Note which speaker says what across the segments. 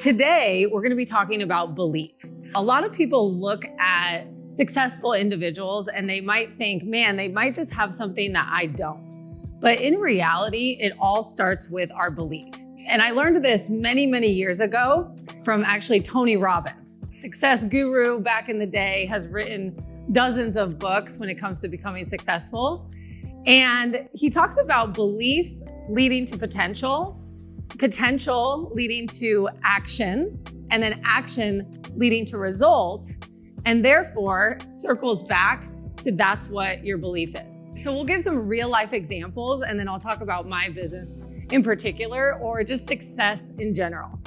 Speaker 1: Today, we're going to be talking about belief. A lot of people look at successful individuals and they might think, man, they might just have something that I don't. But in reality, it all starts with our belief. And I learned this many, many years ago from actually Tony Robbins, success guru back in the day, has written dozens of books when it comes to becoming successful. And he talks about belief leading to potential, potential leading to action, and then action leading to result, and therefore circles back to that's what your belief is. So we'll give some real life examples, and then I'll talk about my business in particular, or just success in general.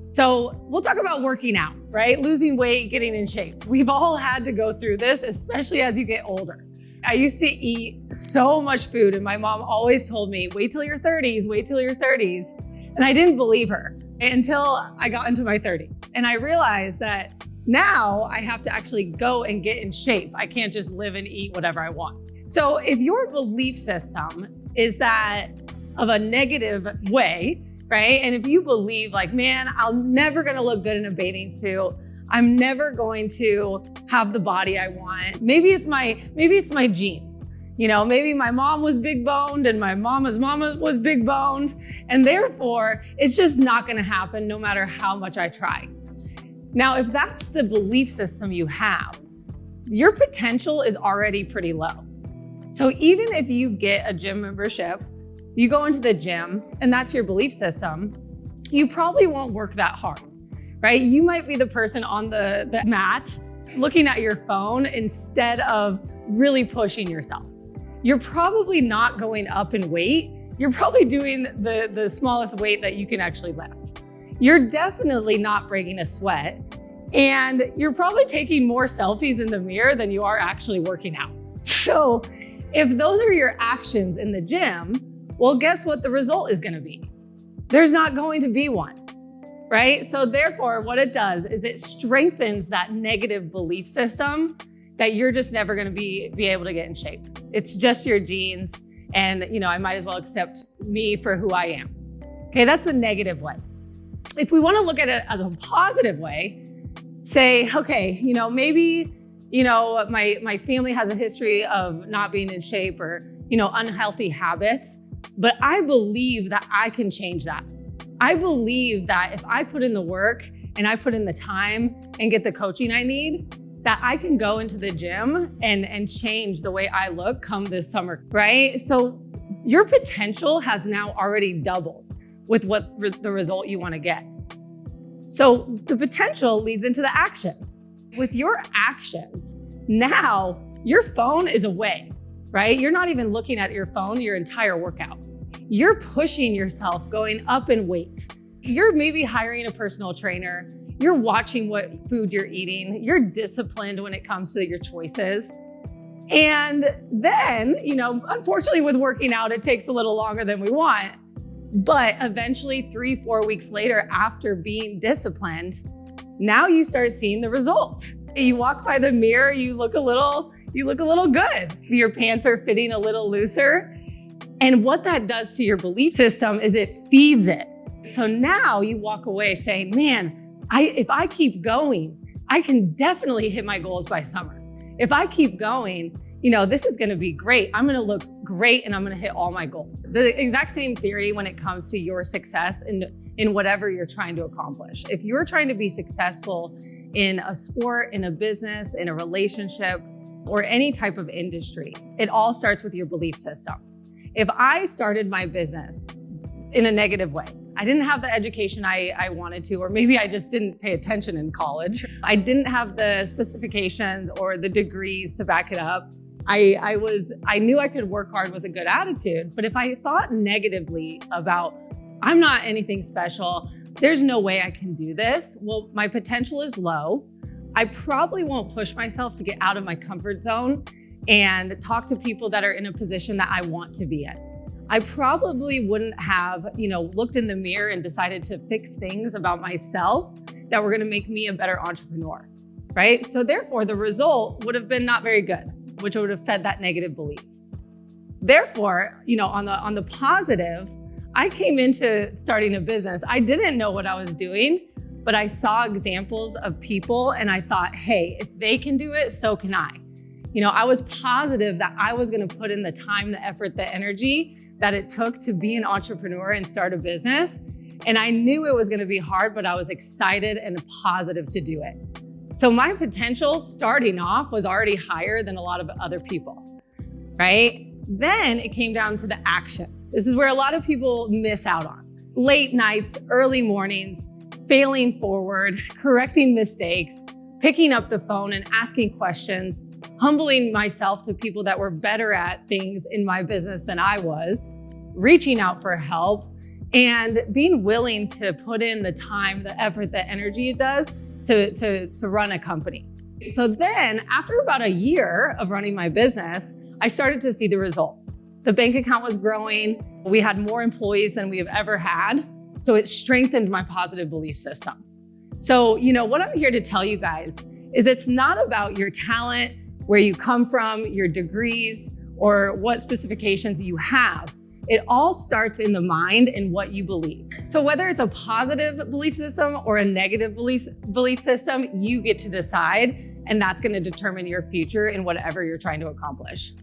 Speaker 1: So we'll talk about working out, right? Losing weight, getting in shape. We've all had to go through this, especially as you get older. I used to eat so much food, and my mom always told me, wait till your 30s, wait till your 30s. And I didn't believe her until I got into my 30s. And I realized that now I have to actually go and get in shape. I can't just live and eat whatever I want. So if your belief system is that of a negative way, right? And if you believe like, man, I'm never gonna look good in a bathing suit. I'm never going to have the body I want. Maybe it's my genes. You know, maybe my mom was big boned and my mama's mama was big boned, and therefore it's just not gonna happen no matter how much I try. Now, if that's the belief system you have, your potential is already pretty low. So even if you get a gym membership, you go into the gym and that's your belief system, you probably won't work that hard, right? You might be the person on the mat looking at your phone instead of really pushing yourself. You're probably not going up in weight. You're probably doing the smallest weight that you can actually lift. You're definitely not breaking a sweat. And you're probably taking more selfies in the mirror than you are actually working out. So if those are your actions in the gym, well, guess what the result is gonna be? There's not going to be one, right? So therefore, what it does is it strengthens that negative belief system that you're just never gonna be able to get in shape. It's just your genes, and I might as well accept me for who I am. Okay, that's the negative way. If we wanna look at it as a positive way, say, okay, maybe, my family has a history of not being in shape or, unhealthy habits, but I believe that I can change that. I believe that if I put in the work and I put in the time and get the coaching I need, that I can go into the gym and change the way I look come this summer, right? So your potential has now already doubled with what the result you wanna get. So the potential leads into the action. With your actions, now your phone is away, right? You're not even looking at your phone your entire workout. You're pushing yourself, going up in weight. You're maybe hiring a personal trainer. You're watching what food you're eating. You're disciplined when it comes to your choices. And then, unfortunately with working out, it takes a little longer than we want. But eventually 3-4 weeks later, after being disciplined, now you start seeing the result. You walk by the mirror, you look a little good. Your pants are fitting a little looser. And what that does to your belief system is it feeds it. So now you walk away saying, man, if I keep going, I can definitely hit my goals by summer. If I keep going, this is gonna be great. I'm gonna look great and I'm gonna hit all my goals. The exact same theory when it comes to your success in whatever you're trying to accomplish. If you're trying to be successful in a sport, in a business, in a relationship, or any type of industry, it all starts with your belief system. If I started my business in a negative way, I didn't have the education I wanted to, or maybe I just didn't pay attention in college. I didn't have the specifications or the degrees to back it up. I knew I could work hard with a good attitude, but if I thought negatively about, I'm not anything special, there's no way I can do this, well, my potential is low. I probably won't push myself to get out of my comfort zone and talk to people that are in a position that I want to be in. I probably wouldn't have, looked in the mirror and decided to fix things about myself that were gonna make me a better entrepreneur, right? So therefore, the result would have been not very good, which would have fed that negative belief. Therefore, on the positive, I came into starting a business. I didn't know what I was doing, but I saw examples of people and I thought, hey, if they can do it, so can I. I was positive that I was gonna put in the time, the effort, the energy that it took to be an entrepreneur and start a business. And I knew it was gonna be hard, but I was excited and positive to do it. So my potential starting off was already higher than a lot of other people, right? Then it came down to the action. This is where a lot of people miss out on. Late nights, early mornings, failing forward, correcting mistakes, picking up the phone and asking questions, humbling myself to people that were better at things in my business than I was, reaching out for help, and being willing to put in the time, the effort, the energy it does to run a company. So then after about a year of running my business, I started to see the result. The bank account was growing. We had more employees than we have ever had. So it strengthened my positive belief system. So, what I'm here to tell you guys is it's not about your talent, where you come from, your degrees, or what specifications you have. It all starts in the mind and what you believe. So whether it's a positive belief system or a negative belief system, you get to decide, and that's going to determine your future in whatever you're trying to accomplish.